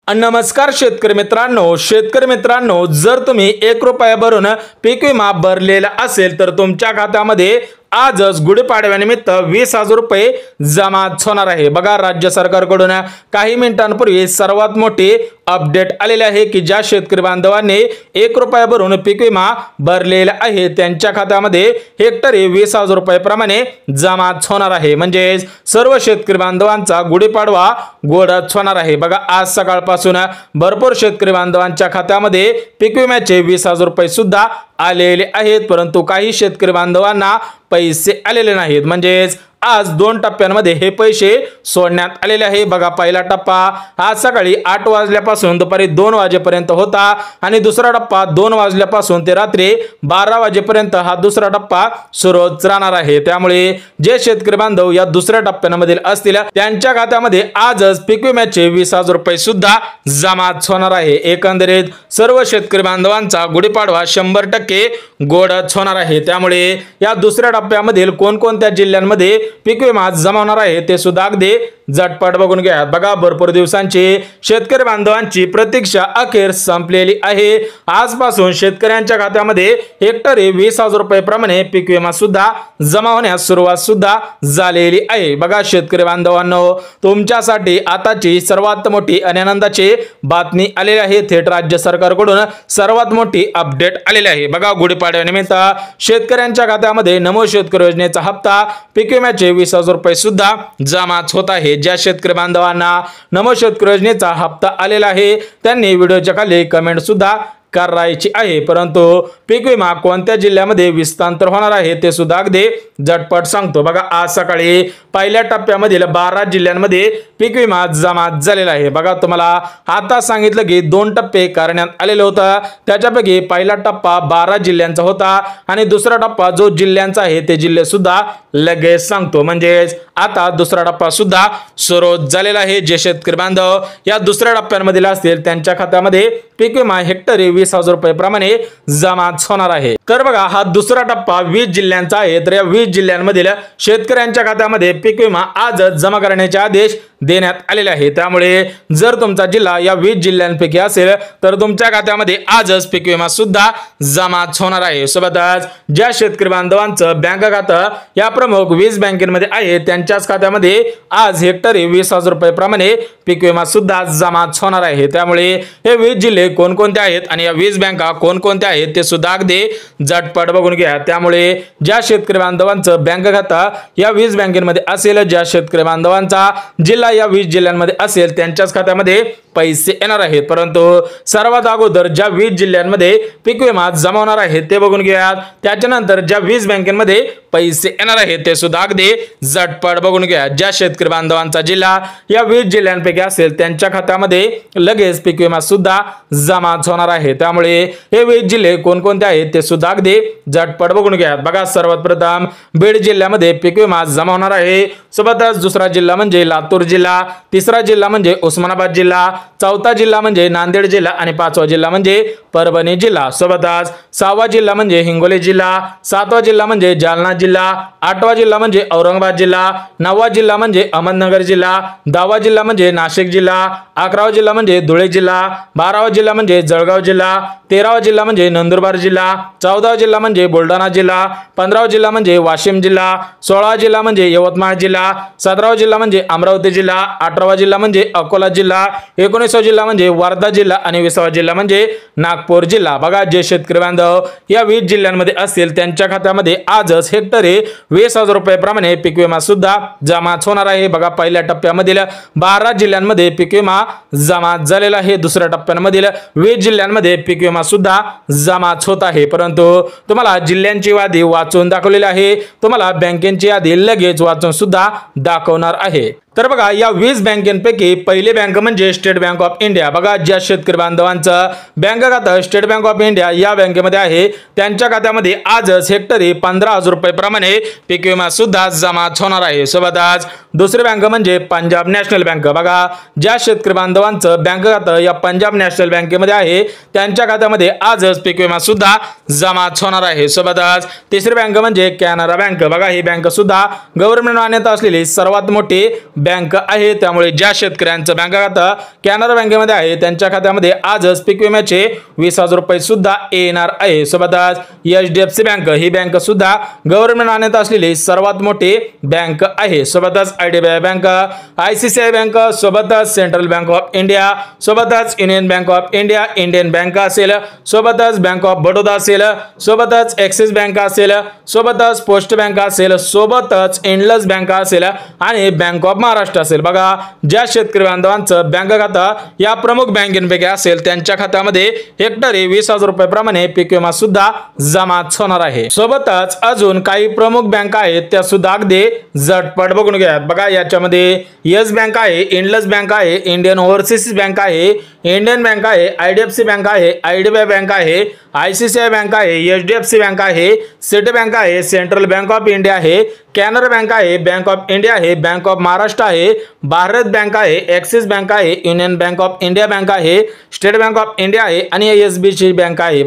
नमस्कार शेतकरी मित्रांनो, जर तुम्ही 1 रुपया भरून पीक विमा भरलेला असेल तर तुमच्या खात्यामध्ये आजच गुढीपाडव्यानिमित्त 20,000 रुपये जमा होणार आहे। बघा, राज्य सरकारकडून काही मिनिटांपूर्वी सर्वात मोठी अपडेट आलेली आहे की ज्या शेतकरी बांधवांनी 1 रुपया भरून पीक विमा भरलेला आहे त्यांच्या खात्यामध्ये हेक्टरी 20,000 रुपये प्रमाणे जमा होणार आहे। म्हणजे सर्व शेतकरी बांधवांचा गुढीपाडवा गोडच होणार आहे। बघा, आज सकाळपासून भरपूर शेतकरी बांधवांच्या खात्यामध्ये पीक विम्याचे 20,000 रुपये सुद्धा आलेले आहेत, परंतु काही शेतकरी बांधवांना पैसे आलेले नाहीत। म्हणजेच आज 2 टप्प्यांमध्ये हे पैसे सोडण्यात आलेले आहे। बघा, पहिला टप्पा आज सकाळी 8 वाजल्यापासून दुपारी 2 वाजेपर्यंत होता आणि दुसरा टप्पा 2 वाजल्यापासून ते रात्री 12 वाजेपर्यंत हा दुसरा टप्पा सुरूच राहणार आहे। त्यामुळे जे शेतकरी बांधव या दुसऱ्या टप्प्यामध्ये असतील त्यांच्या खात्यामध्ये आजच पीक विम्याचे 20,000 रुपये सुद्धा जमा होणार आहे। एकंदरीत सर्व शेतकरी बांधवांचा गुढीपाडवा 100% गोडच होणार आहे। त्यामुळे या दुसऱ्या टप्प्यामधील कोणकोणत्या जिल्ह्यांमध्ये पीक विमा जमा होणार आहे ते सुद्धा अगदी झटपट बघून घ्या। बघा, भरपूर दिवसांची शेतकरी बांधवांची प्रतीक्षा अखेर संपलेली आहे। आजपासून शेतकऱ्यांच्या खात्यामध्ये हेक्टरी 20,000 रुपये प्रमाणे पीक विमा सुद्धा जमा होण्यास सुरुवात सुद्धा झालेली आहे। बघा शेतकरी बांधवांनो, तुमच्यासाठी आताची सर्वात मोठी आणि आनंदाची बातमी आलेली आहे। थेट राज्य सरकारकडून सर्वात मोठी अपडेट आलेली आहे। बघा, गुढीपाडव्यानिमित्त शेतकऱ्यांच्या खात्यामध्ये नमो शेतकरी योजनेचा हप्ता पीक विम्याचे 20,000 रुपये सुद्धा जमा होत आहे। ज्या शेतकरी बांधवांना नमो शेतकरी योजनेचा हप्ता आलेला आहे त्यांनी व्हिडिओच्या खाली कमेंट सुद्धा करायची आहे, परंतु पीक विमा कोणत्या जिल्ह्यामध्ये विस्तार होणार आहे ते सुद्धा अगदी झटपट सांगतो। बघा, आज सकाळी पहिल्या टप्प्यामधील 12 जिल्ह्यांमध्ये पीक विमा जमा झालेला आहे। बघा, तुम्हाला आता सांगितलं की 2 टप्पे करण्यात आलेले होतं, त्याच्यापैकी पहिला टप्पा 12 जिल्ह्यांचा होता आणि दुसरा टप्पा जो जिल्ह्यांचा आहे ते जिल्हे सुद्धा लगेच सांगतो। म्हणजेच आता दुसरा टप्पा सुद्धा सुरू झालेला आहे। जे शेतकरी बांधव या दुसऱ्या टप्प्यांमधील असतील त्यांच्या खात्यामध्ये पीक विमा हेक्टरी 20,000 रुपये प्रमाणे जमा होणार आहे। तर बघा, हा दुसरा टप्पा 20 जिल्ह्यांचा आहे। तर या 20 जिल्ह्यांमधील शेतकऱ्यांच्या खात्यामध्ये पीक विमा आजच जमा करण्याचे आदेश देण्यात आलेले आहे। त्यामुळे जर तुमचा जिल्हा या 20 जिल्ह्यांपैकी असेल तर तुमच्या खात्यामध्ये आजच पीक विमा सुद्धा जमा होणार आहे। सोबतच ज्या शेतकरी बांधवांचं बँक खातं या प्रमुख 20 बँकेमध्ये आहे त्यांच्याच खात्यामध्ये आज हेक्टरी 20,000 रुपये प्रमाणे पीक विमा सुद्धा जमा होणार आहे। त्यामुळे हे 20 जिल्हे कोणकोणते आहेत आणि या 20 बँका कोणकोणत्या आहेत ते सुद्धा अगदी झटपट बघून घ्या। त्यामुळे ज्या शेतकरी बांधवांचं बँक खातं या 20 बँकेमध्ये असेल, ज्या शेतकरी बांधवांचा जिल्हा या 20 जिल्ह्यांमध्ये असेल त्यांच्याच खात्यामध्ये पैसे येणार आहेत, परंतु सर्वात अगोदर ज्या 20 जिल्ह्यांमध्ये पीक विमा जमा होणार आहे ते बघून घ्या। त्याच्यानंतर ज्या 20 बँकेमध्ये पैसे येणार आहेत ते सुद्धा अगदी झटपट बघून घ्या। ज्या शेतकरी बांधवांचा जिल्हा या 20 जिल्ह्यांपैकी असेल त्यांच्या खात्यामध्ये लगेच पीक विमा सुद्धा जमा होणार आहे। त्यामुळे हे 20 जिल्हे कोणकोणते आहेत ते सुद्धा अगदी झटपट बघून घ्या। बघा, सर्वात प्रथम बीड जिल्ह्यामध्ये पीक विमा जमा होणार आहे। सोबतच दुसरा जिल्हा म्हणजे लातूर जिल्हा, तिसरा जिल्हा म्हणजे उस्मानाबाद जिल्हा, चौथा जिल्हा म्हणजे नांदेड जिल्हा आणि 5वा जिल्हा म्हणजे परभणी जिल्हा। सोबतच 6वा जिल्हा म्हणजे हिंगोली जिल्हा, 7वा जिल्हा म्हणजे जालना जिल्हा, 8वा जिल्हा म्हणजे औरंगाबाद जिल्हा, 9वा जिल्हा म्हणजे अहमदनगर जिल्हा, 10वा जिल्हा म्हणजे नाशिक जिल्हा, 11वा जिल्हा म्हणजे धुळे जिल्हा, 12वा जिल्हा म्हणजे जळगाव जिल्हा, 13वा जिल्हा म्हणजे नंदुरबार जिल्हा, 14वा जिल्हा म्हणजे बुलढाणा जिल्हा, 15वा जिल्हा म्हणजे वाशिम जिल्हा, 16वा जिल्हा म्हणजे यवतमाळ जिल्हा, 17वा जिल्हा म्हणजे अमरावती जिल्हा, 18वा जिल्हा म्हणजे अकोला जिल्हा, 19वा जिल्हा म्हणजे वर्धा जिल्हा आणि 20वा जिल्हा म्हणजे नागपूर जिल्हा। बघा, जे शेतकरी बांधव या 20 जिल्ह्यांमध्ये असतील त्यांच्या खात्यामध्ये आजच हेक्टरी 20,000 रुपये प्रमाणे पीक विमा सुद्धा जमा होणार आहे। बघा, पहिल्या टप्प्यामधील 12 जिल्ह्यांमध्ये पीक विमा जमा झालेला आहे। दुसऱ्या टप्प्यामधील 20 जिल्ह्यांमध्ये पीक विमा सुद्धा जमा होत आहे, परंतु तुम्हाला जिल्ह्यांची यादी वाचून दाखवलेली आहे, तुम्हाला बँकेची यादी लगेच वाचून सुद्धा दाखवणार आहे। तर बघा, या 20 बँकेपैकी पहिली बँक म्हणजे स्टेट बँक ऑफ इंडिया। बघा, ज्या शेतकरी बांधवांचं बँक खातं स्टेट बँक ऑफ इंडिया या बँकेमध्ये आहे त्यांच्या खात्यामध्ये आजच हेक्टरी 15,000 रुपये प्रमाणे पीक विमा सुद्धा जमा होणार आहे। सोबतच दुसरी बँक म्हणजे पंजाब नॅशनल बँक। बघा, ज्या शेतकरी बांधवांचं बँक खातं या पंजाब नॅशनल बँकेमध्ये आहे त्यांच्या खात्यामध्ये आजच पीक विमा सुद्धा जमा होणार आहे। सोबतच तिसरी बँक म्हणजे कॅनरा बँक। बघा, ही बँक सुद्धा गव्हर्नमेंट मान्यता असलेली सर्वात मोठी बँक आहे, त्यामुळे ज्या शेतकऱ्यांचं बँक खातं कॅनरा बँकेमध्ये आहे त्यांच्या खात्यामध्ये आजच पीक विम्याचे 20,000 रुपये सुद्धा येणार आहे। सोबतच HDFC बँक ही बँक सुद्धा गव्हर्नमेंट मान्यता असलेली सर्वात मोठी बँक आहे। सोबतच IDBI बँक, ICICI बँक, सोबतच सेंट्रल बँक ऑफ इंडिया, सोबतच union bank of India, Indian bank असेल, सोबतच बँक ऑफ बडोदा असेल, सोबतच ॲक्सिस बँक असेल, सोबतच पोस्ट बँक असेल, सोबतच इंडस बँक असेल आणि बँक ऑफ महाराष्ट्र असेल। बघा, ज्या शेतकरी बांधवांचं बँक खातं या प्रमुख बँकेपैकी असेल त्यांच्या खात्यामध्ये हेक्टरी 20,000 रुपये प्रमाणे पीक विमा सुद्धा जमा होणार आहे। सोबतच अजून काही प्रमुख बँक आहेत त्या सुद्धा अगदी झटपट बघून घ्या। बघा, याच्यामध्ये येस बँक आहे, इंडस बँक आहे, इंडियन ओव्हरसीज बँक आहे, इंडियन बँक आहे, IDFC बँक आहे, IDBI बँक आहे, ICICI बँक आहे, HDFC बँक आहे, सिटी बँक आहे, सेंट्रल बँक ऑफ इंडिया आहे, कॅनरा बँक आहे, बँक ऑफ इंडिया आहे, बँक ऑफ महाराष्ट्र आहे, भारत बँक आहे, ॲक्सिस बँक आहे, union bank of India bank आहे, स्टेट बँक ऑफ इंडिया आहे आणि SBC बँक आहे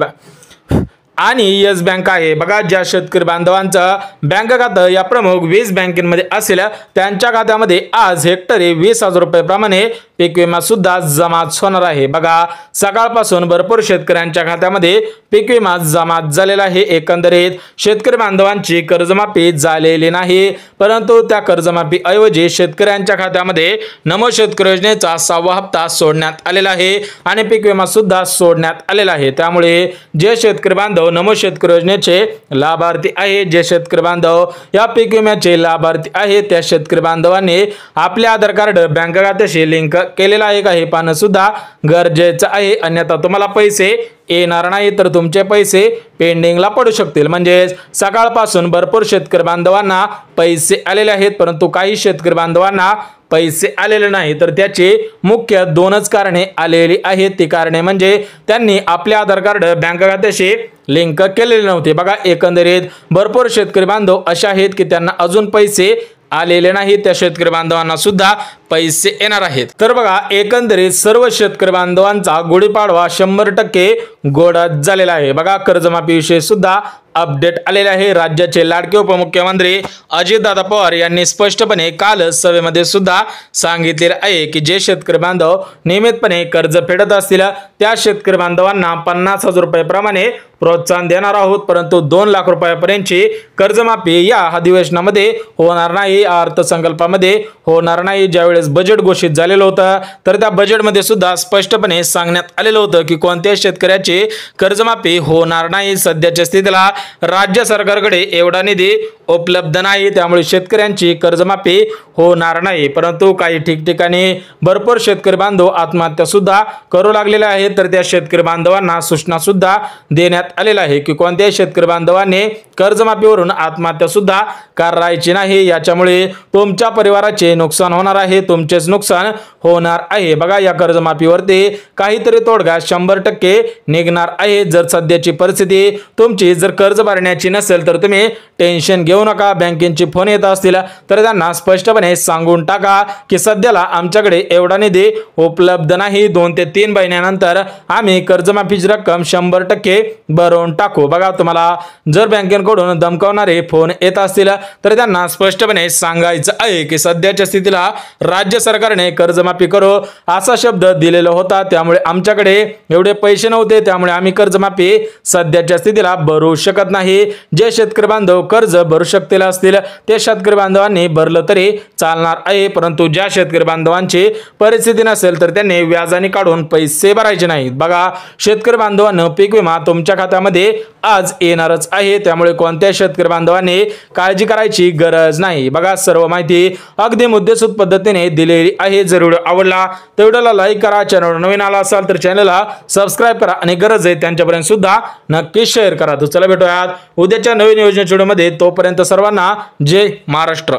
आणि येस बँक आहे। बघा, ज्या शेतकरी बांधवांचं बँक खातं या प्रमुख 20 बँकेमध्ये असेल त्यांच्या खात्यामध्ये आज हेक्टरी 20,000 रुपये प्रमाणे पीक विमा सुद्धा जमा होणार आहे। बघा, सकाळपासून भरपूर शेतकऱ्यांच्या खात्यामध्ये पीक विमा जमा झालेला आहे। एकंदरीत शेतकरी बांधवांची कर्जमाफी झालेली नाही, परंतु त्या कर्जमाफी ऐवजी शेतकऱ्यांच्या खात्यामध्ये नमो शेतकरी योजनेचा 6वा हप्ता सोडण्यात आलेला आहे आणि पीक विमा सुद्धा सोडण्यात आलेला आहे। त्यामुळे जे शेतकरी बांधव नमो शेतकरी योजनेचे लाभार्थी आहे, जे शेतकरी बांधव या पीक विम्याचे लाभार्थी आहे, त्या शेतकरी बांधवांनी आपले आधार कार्ड बँक खात्याशी लिंक केलेला आहे का हे पाहणं सुद्धा गरजेचं आहे, अन्यथा तुम्हाला पैसे येणार नाही तर तुमचे पैसे पेंडिंगला पडू शकतील। म्हणजे सकाळपासून भरपूर शेतकरी बांधवांना पैसे आलेले आहेत, परंतु काही शेतकरी बांधवांना पैसे आलेले नाही, तर त्याचे मुख्य 2च कारणे आलेली आहेत। ती कारणे म्हणजे त्यांनी आपले आधार कार्ड बँक खात्याशी लिंक केलेले नव्हते। बघा, एकंदरीत भरपूर शेतकरी बांधव असे आहेत की त्यांना अजून पैसे आलेले नाही, त्या शेतकरी बांधवांना सुद्धा पैसे येणार आहेत। तर बघा, एकंदरीत सर्व शेतकरी बांधवांचा गुढीपाडवा 100% गोड झालेला आहे। बघा, कर्जमाफी विषयी सुद्धा अपडेट आलेले आहे। राज्याचे लाडके उपमुख्यमंत्री अजितदादा पवार यांनी स्पष्टपणे काल सभेमध्ये सुद्धा सांगितलेले आहे की जे शेतकरी बांधव नियमितपणे कर्ज फेडत असतील त्या शेतकरी बांधवांना 50,000 रुपये प्रमाणे प्रोत्साहन देणार आहोत, परंतु 2 लाख रुपयापर्यंतची कर्जमाफी या अधिवेशनामध्ये होणार नाही, अर्थसंकल्पामध्ये होणार नाही। ज्यावेळेस बजेट घोषित झालेलं होतं तर त्या बजेटमध्ये सुद्धा स्पष्टपणे सांगण्यात आलेलं होतं की कोणत्याही शेतकऱ्याची कर्जमाफी होणार नाही। सध्याच्या स्थितीला राज्य सरकारकडे एवढा निधी उपलब्ध नाही, त्यामुळे शेतकऱ्यांची कर्जमाफी होणार नाही। परंतु काही ठिकठिकाणी भरपूर शेतकरी बांधव आत्महत्या सुद्धा करू लागलेले आहेत, तर त्या शेतकरी बांधवांना सूचना सुद्धा देण्यात आलेला आहे की कोणत्याही शेतकरी बांधवांनी कर्जमाफीवरून आत्महत्या सुद्धा करायची नाही, याच्यामुळे तुमच्या परिवाराचे नुकसान होणार आहे, तुमचेच नुकसान होणार आहे। बघा, या कर्जमाफीवरती काहीतरी तोडगा 100% निघणार आहे। जर सध्याची परिस्थिती तुमची जर कर्ज भरण्याची नसेल तर तुम्ही टेन्शन घेऊ नका। बँकेचे फोन येत असतील तर त्यांना स्पष्टपणे सांगून टाका की सध्याला आमच्याकडे एवढा निधी उपलब्ध नाही, 2 ते 3 महिन्यानंतर आम्ही कर्जमाफीची रक्कम 100% भरून टाकू। बघा, तुम्हाला जर बँकेकडून धमकावणारे फोन येत असतील तर त्यांना स्पष्टपणे सांगायचं आहे की सध्याच्या स्थितीला राज्य सरकारने कर्जमाफी करू असा शब्द दिलेला होता, त्यामुळे आमच्याकडे एवढे पैसे नव्हते, त्यामुळे आम्ही कर्जमाफी सध्याच्या स्थितीला भरू शकत नाही। जे शेतकरी बांधव कर्ज भरू शकतील असतील ते शेतकरी बांधवांनी भरलं तरी चालणार आहे, परंतु ज्या शेतकरी बांधवांची परिस्थिती नसेल तर त्यांनी व्याजाने काढून पैसे भरायचे नाहीत। बघा, शेतकरी बांधवांनो, पीक विमा तुमच्या खात्यामध्ये आज येणारच आहे, त्यामुळे कोणत्या शेतकरी बांधवांनी काळजी करायची गरज नाही। बघा, सर्व माहिती अगदी मुद्देसूद पद्धतीने दिलेली आहे। जर व्हिडिओ आवडला तर व्हिडिओला लाईक करा, चॅनलवर नवीन आला असाल तर चॅनलला सबस्क्राइब करा आणि गरज आहे त्यांच्यापर्यंत सुद्धा नक्की शेअर करा। तर चला भेटूयात उद्याच्या नवीन योजनेच्या व्हिडिओमध्ये, तोपर्यंत सर्वांना जय महाराष्ट्र।